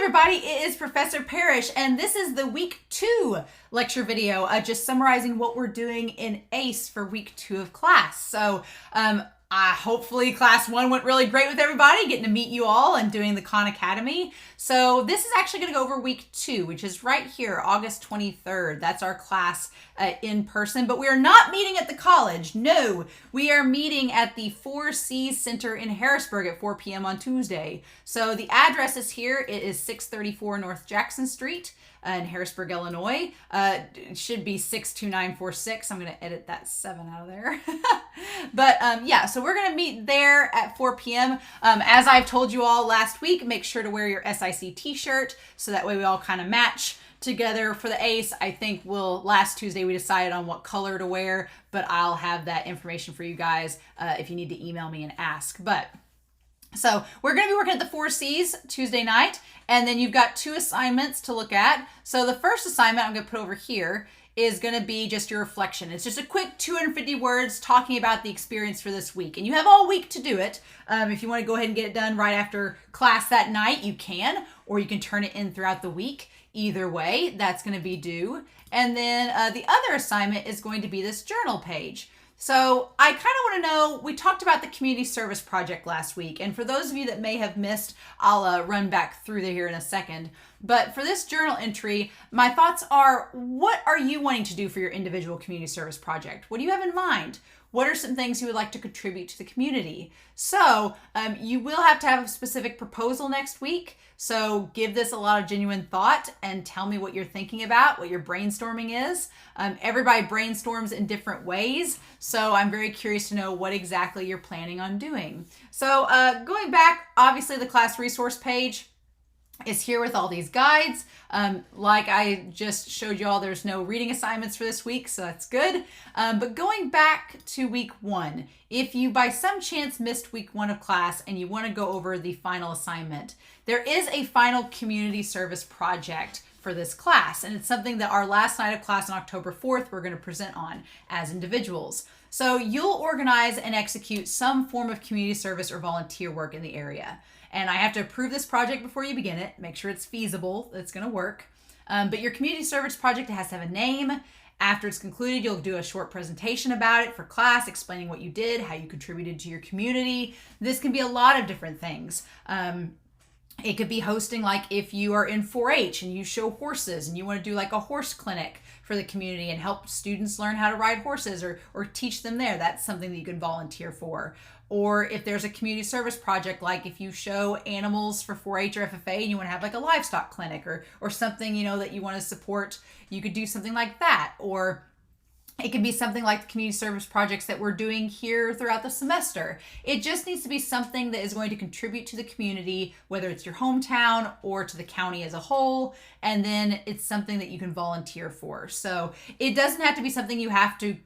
everybody, it is Professor Parish, and this is the week 2 lecture video, just summarizing what we're doing in ACE for week 2 of class. So hopefully class 1 went really great with everybody, getting to meet you all and doing the Khan Academy. So this is actually going to go over week 2, which is right here, August 23rd. That's our class in person, but we are not meeting at the college. No, we are meeting at the 4C Center in Harrisburg at 4 p.m. on Tuesday. So the address is here. It is 634 North Jackson Street in Harrisburg, Illinois. It should be 62946. I'm going to edit that 7 out of there. But yeah, so we're going to meet there at 4 p.m. As I've told you all last week, make sure to wear your SIC t-shirt so that way we all kind of match together for the ACE. I think last Tuesday we decided on what color to wear, but I'll have that information for you guys if you need to email me and ask. So we're going to be working at the 4 C's Tuesday night, and then you've got 2 assignments to look at. So the first assignment I'm going to put over here is going to be just your reflection. It's just a quick 250 words talking about the experience for this week. And you have all week to do it. If you want to go ahead and get it done right after class that night, you can, or you can turn it in throughout the week. Either way, that's going to be due. And then the other assignment is going to be this journal page. So I kind of want to know, we talked about the community service project last week, and for those of you that may have missed, I'll run back through here in a second. But for this journal entry, my thoughts are, what are you wanting to do for your individual community service project? What do you have in mind? What are some things you would like to contribute to the community? So you will have to have a specific proposal next week. So give this a lot of genuine thought and tell me what you're thinking about, what your brainstorming is. Everybody brainstorms in different ways. So I'm very curious to know what exactly you're planning on doing. So going back, obviously the class resource page is here with all these guides. Like I just showed you all, there's no reading assignments for this week, so that's good. But going back to week 1, if you by some chance missed week 1 of class and you want to go over the final assignment, there is a final community service project for this class. And it's something that our last night of class on October 4th, we're going to present on as individuals. So you'll organize and execute some form of community service or volunteer work in the area. And I have to approve this project before you begin it, make sure it's feasible, it's going to work. But your community service project has to have a name. After it's concluded, you'll do a short presentation about it for class, explaining what you did, how you contributed to your community. This can be a lot of different things. It could be hosting, like if you are in 4-H and you show horses and you want to do like a horse clinic for the community and help students learn how to ride horses or teach them there. That's something that you can volunteer for. Or if there's a community service project, like if you show animals for 4-H or FFA and you want to have like a livestock clinic or something, that you want to support, you could do something like that. Or it could be something like the community service projects that we're doing here throughout the semester. It just needs to be something that is going to contribute to the community, whether it's your hometown or to the county as a whole. And then it's something that you can volunteer for. So it doesn't have to be something you have to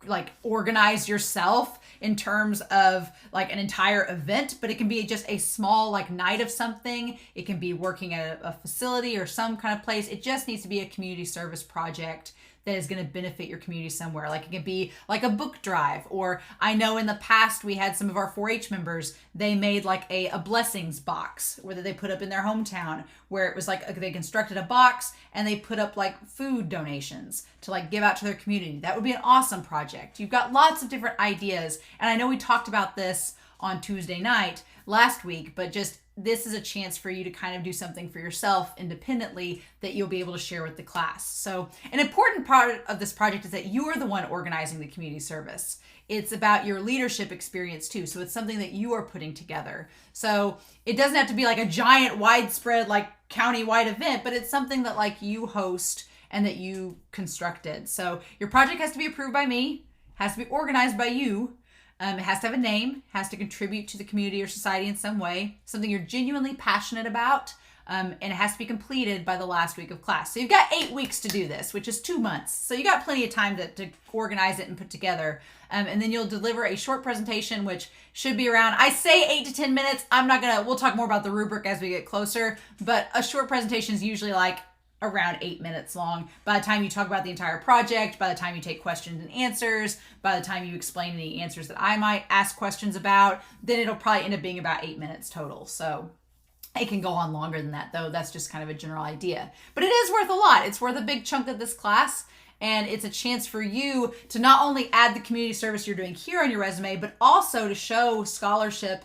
like organize yourself in terms of like an entire event, but it can be just a small like night of something. It can be working at a facility or some kind of place. It just needs to be a community service project that is going to benefit your community somewhere. Like it could be like a book drive, or I know in the past we had some of our 4-H members, they made like a blessings box where they put up in their hometown, where it was like they constructed a box and they put up like food donations to like give out to their community. That would be an awesome project. You've got lots of different ideas. And I know we talked about this on Tuesday night last week, but just this is a chance for you to kind of do something for yourself independently that you'll be able to share with the class. So an important part of this project is that you are the one organizing the community service. It's about your leadership experience too. So it's something that you are putting together. So it doesn't have to be like a giant widespread like county-wide event, but it's something that like you host and that you constructed. So your project has to be approved by me, has to be organized by you. It has to have a name, has to contribute to the community or society in some way, something you're genuinely passionate about, and it has to be completed by the last week of class. So you've got 8 weeks to do this, which is 2 months. So you got plenty of time to organize it and put together. And then you'll deliver a short presentation, which should be around, I say 8 to 10 minutes. We'll talk more about the rubric as we get closer, but a short presentation is usually like around 8 minutes long. By the time you talk about the entire project, by the time you take questions and answers, by the time you explain any answers that I might ask questions about, then it'll probably end up being about 8 minutes total. So It can go on longer than that, though. That's just kind of a general idea. But it is worth a lot. It's worth a big chunk of this class. And it's a chance for you to not only add the community service you're doing here on your resume, but also to show scholarship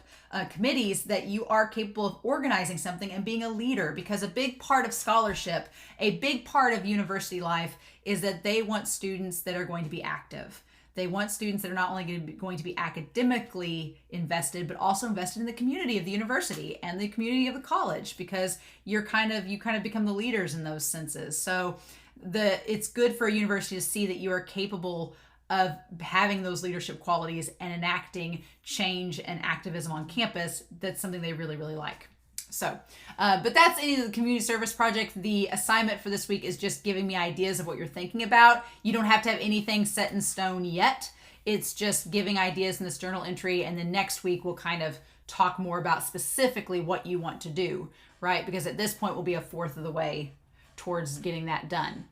committees that you are capable of organizing something and being a leader. Because a big part of scholarship, a big part of university life is that they want students that are going to be active. They want students that are not only going to be academically invested, but also invested in the community of the university and the community of the college, because you kind of become the leaders in those senses. So it's good for a university to see that you are capable of having those leadership qualities and enacting change and activism on campus. That's something they really, really like. So, but that's the community service project. The assignment for this week is just giving me ideas of what you're thinking about. You don't have to have anything set in stone yet. It's just giving ideas in this journal entry. And then next week, we'll kind of talk more about specifically what you want to do, right? Because at this point, we'll be a fourth of the way towards getting that done.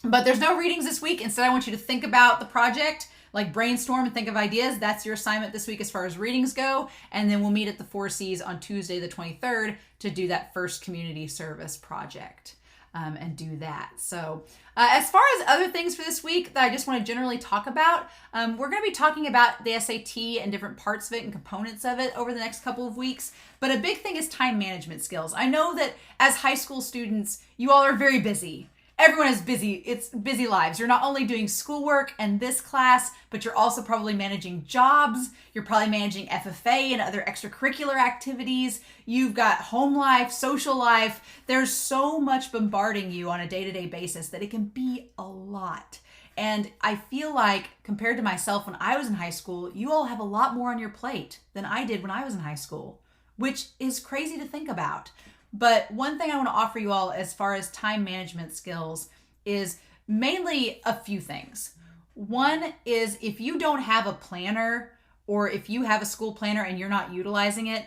But there's no readings this week. Instead, I want you to think about the project, like brainstorm and think of ideas. That's your assignment this week as far as readings go. And then we'll meet at the 4Cs on Tuesday, the 23rd, to do that first community service project and do that. So as far as other things for this week that I just want to generally talk about, we're going to be talking about the SAT and different parts of it and components of it over the next couple of weeks. But a big thing is time management skills. I know that as high school students, you all are very busy. Everyone is busy. It's busy lives. You're not only doing schoolwork and this class, but you're also probably managing jobs. You're probably managing FFA and other extracurricular activities. You've got home life, social life. There's so much bombarding you on a day-to-day basis that it can be a lot. And I feel like compared to myself when I was in high school, you all have a lot more on your plate than I did when I was in high school, which is crazy to think about. But one thing I want to offer you all as far as time management skills is mainly a few things. One is if you don't have a planner, or if you have a school planner and you're not utilizing it,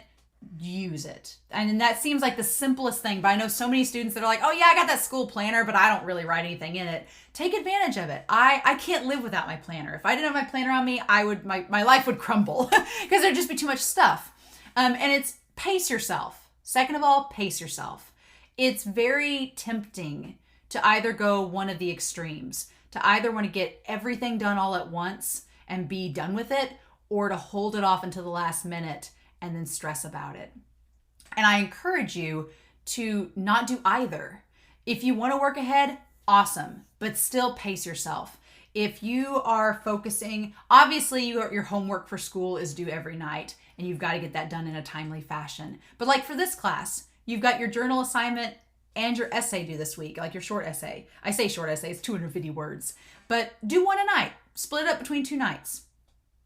use it. And that seems like the simplest thing, but I know so many students that are like, oh yeah, I got that school planner, but I don't really write anything in it. Take advantage of it. I can't live without my planner. If I didn't have my planner on me, my life would crumble because there'd just be too much stuff. And it's pace yourself. Second of all, pace yourself. It's very tempting to either go one of the extremes, to either want to get everything done all at once and be done with it, or to hold it off until the last minute and then stress about it. And I encourage you to not do either. If you want to work ahead, awesome, but still pace yourself. If you are focusing, obviously your homework for school is due every night, and you've got to get that done in a timely fashion. But like for this class, you've got your journal assignment and your essay due this week, like your short essay. I say short essay, it's 250 words. But do one a night. Split it up between 2 nights.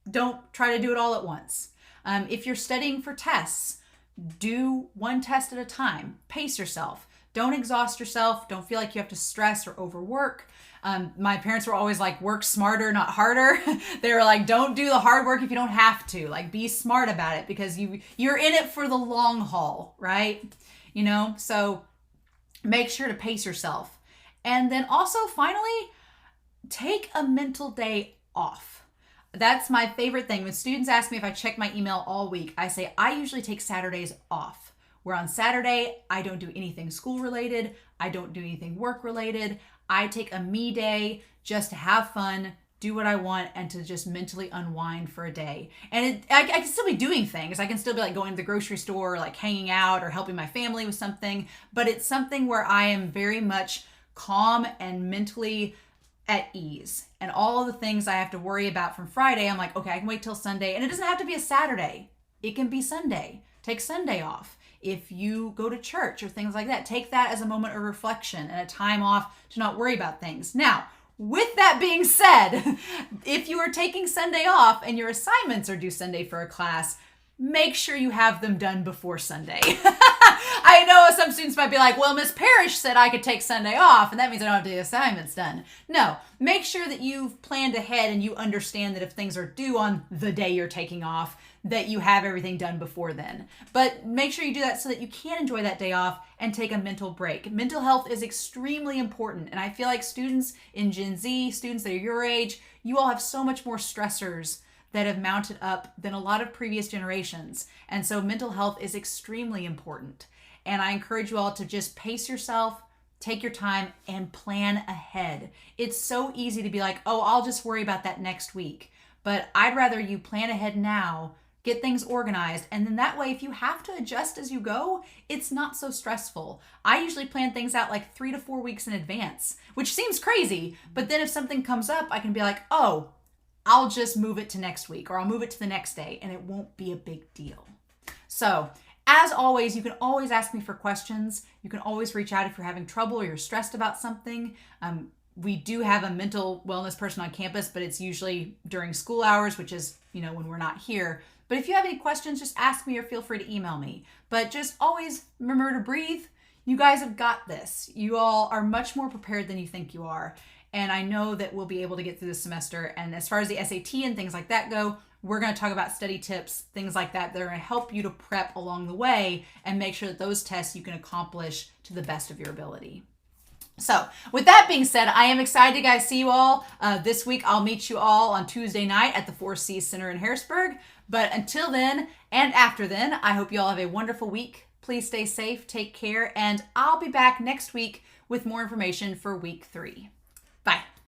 Don't try to do it all at once. If you're studying for tests, do one test at a time. Pace yourself. Don't exhaust yourself. Don't feel like you have to stress or overwork. My parents were always like, work smarter, not harder. They were like, don't do the hard work if you don't have to. Like, be smart about it because you're in it for the long haul, right? You know, so make sure to pace yourself. And then also, finally, take a mental day off. That's my favorite thing. When students ask me if I check my email all week, I say I usually take Saturdays off. Where on Saturday, I don't do anything school related. I don't do anything work related. I take a me day just to have fun, do what I want, and to just mentally unwind for a day. And I can still be doing things. I can still be like going to the grocery store, or like hanging out or helping my family with something. But it's something where I am very much calm and mentally at ease. And all of the things I have to worry about from Friday, I'm like, okay, I can wait till Sunday. And it doesn't have to be a Saturday. It can be Sunday. Take Sunday off. If you go to church or things like that, take that as a moment of reflection and a time off to not worry about things. Now, with that being said, if you are taking Sunday off and your assignments are due Sunday for a class, make sure you have them done before Sunday. I know some students might be like, well, Miss Parish said I could take Sunday off, and that means I don't have the assignments done. No, make sure that you've planned ahead and you understand that if things are due on the day you're taking off, that you have everything done before then. But make sure you do that so that you can enjoy that day off and take a mental break. Mental health is extremely important. And I feel like students in Gen Z, students that are your age, you all have so much more stressors that have mounted up than a lot of previous generations. And so mental health is extremely important. And I encourage you all to just pace yourself, take your time, and plan ahead. It's so easy to be like, oh, I'll just worry about that next week. But I'd rather you plan ahead now, get things organized, and then that way, if you have to adjust as you go, it's not so stressful. I usually plan things out like 3 to 4 weeks in advance, which seems crazy, but then if something comes up, I can be like, oh, I'll just move it to next week, or I'll move it to the next day, and it won't be a big deal. So, as always, you can always ask me for questions. You can always reach out if you're having trouble or you're stressed about something. We do have a mental wellness person on campus, but it's usually during school hours, which is, when we're not here. But if you have any questions, just ask me or feel free to email me. But just always remember to breathe. You guys have got this. You all are much more prepared than you think you are. And I know that we'll be able to get through this semester. And as far as the SAT and things like that go, we're going to talk about study tips, things like that are going to help you to prep along the way and make sure that those tests you can accomplish to the best of your ability. So with that being said, I am excited to guys see you all. This week, I'll meet you all on Tuesday night at the Four Seas Center in Harrisburg. But until then and after then, I hope you all have a wonderful week. Please stay safe, take care, and I'll be back next week with more information for week 3.